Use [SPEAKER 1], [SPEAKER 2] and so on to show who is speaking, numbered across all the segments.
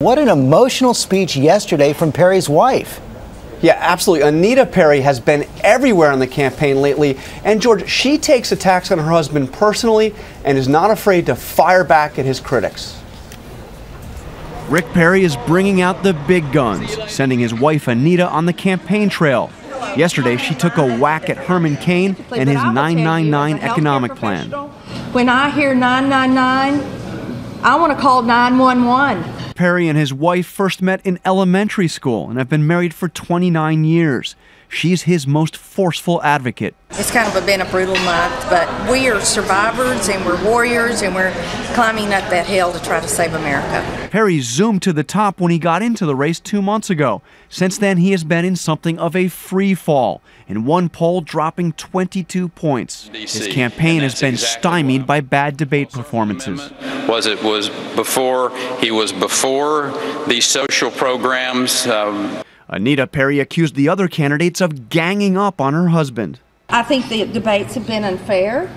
[SPEAKER 1] What an emotional speech yesterday from Perry's wife.
[SPEAKER 2] Yeah, absolutely. Anita Perry has been everywhere on the campaign lately. And George, she takes attacks on her husband personally and is not afraid to fire back at his critics.
[SPEAKER 3] Rick Perry is bringing out the big guns, sending his wife Anita on the campaign trail. Yesterday, she took a whack at Herman Cain and his 999 economic plan.
[SPEAKER 4] When I hear 999, I want to call 911.
[SPEAKER 3] Perry and his wife first met in elementary school and have been married for 29 years. She's his most forceful advocate.
[SPEAKER 5] It's kind of been a brutal month, but we are survivors and we're warriors and we're climbing up that hill to try to save America.
[SPEAKER 3] Perry zoomed to the top when he got into the race 2 months ago. Since then, he has been in something of a free fall, in one poll dropping 22 points. His campaign has been stymied by bad debate performances.
[SPEAKER 6] He was before these social programs.
[SPEAKER 3] Anita Perry accused the other candidates of ganging up on her husband.
[SPEAKER 4] I think the debates have been unfair.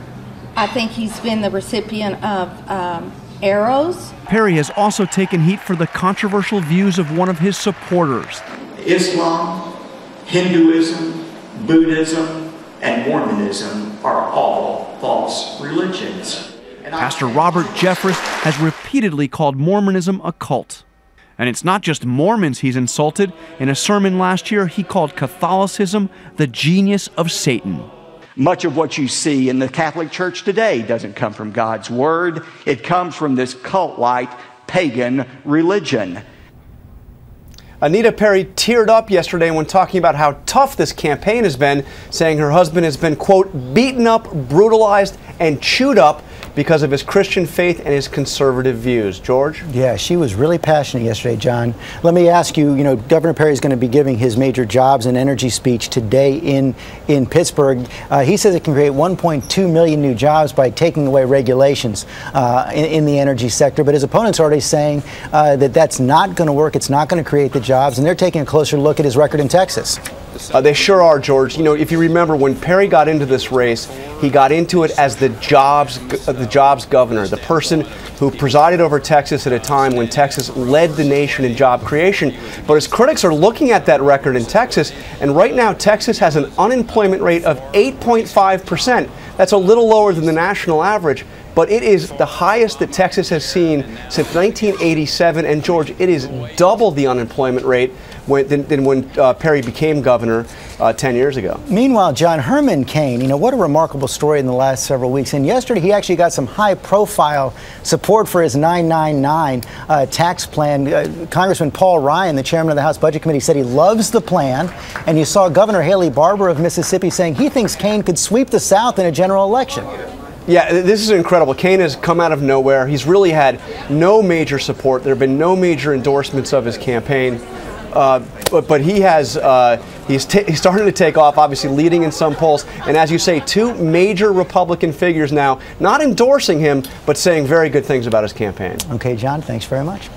[SPEAKER 4] I think he's been the recipient of arrows.
[SPEAKER 3] Perry has also taken heat for the controversial views of one of his supporters.
[SPEAKER 7] Islam, Hinduism, Buddhism, and Mormonism are all false religions.
[SPEAKER 3] Pastor Robert Jeffress has repeatedly called Mormonism a cult. And it's not just Mormons he's insulted. In a sermon last year, he called Catholicism the genius of Satan.
[SPEAKER 8] Much of what you see in the Catholic Church today doesn't come from God's Word. It comes from this cult-like pagan religion.
[SPEAKER 2] Anita Perry teared up yesterday when talking about how tough this campaign has been, saying her husband has been, quote, beaten up, brutalized, and chewed up because of his Christian faith and his conservative views. George?
[SPEAKER 1] Yeah, she was really passionate yesterday, John. Let me ask you, Governor Perry is going to be giving his major jobs and energy speech today in Pittsburgh. He says it can create 1.2 million new jobs by taking away regulations in the energy sector. But his opponents are already saying that that's not going to work. It's not going to create the jobs. And they're taking a closer look at his record in Texas.
[SPEAKER 2] They sure are, George. If you remember, when Perry got into this race, he got into it as the jobs governor, the person who presided over Texas at a time when Texas led the nation in job creation. But his critics are looking at that record in Texas, and right now Texas has an unemployment rate of 8.5%. That's a little lower than the national average, but it is the highest that Texas has seen since 1987. And George, it is double the unemployment rate than when Perry became governor 10 years ago.
[SPEAKER 1] Meanwhile, John, Herman Cain, what a remarkable story in the last several weeks. And yesterday he actually got some high-profile support for his 999 tax plan. Congressman Paul Ryan, the chairman of the House Budget Committee, said he loves the plan. And you saw Governor Haley Barbour of Mississippi saying he thinks Cain could sweep the South in a general election.
[SPEAKER 2] Yeah, this is incredible. Cain has come out of nowhere. He's really had no major support. There have been no major endorsements of his campaign. But he has he's starting to take off, obviously leading in some polls. And as you say, two major Republican figures now not endorsing him, but saying very good things about his campaign.
[SPEAKER 1] Okay, John, thanks very much.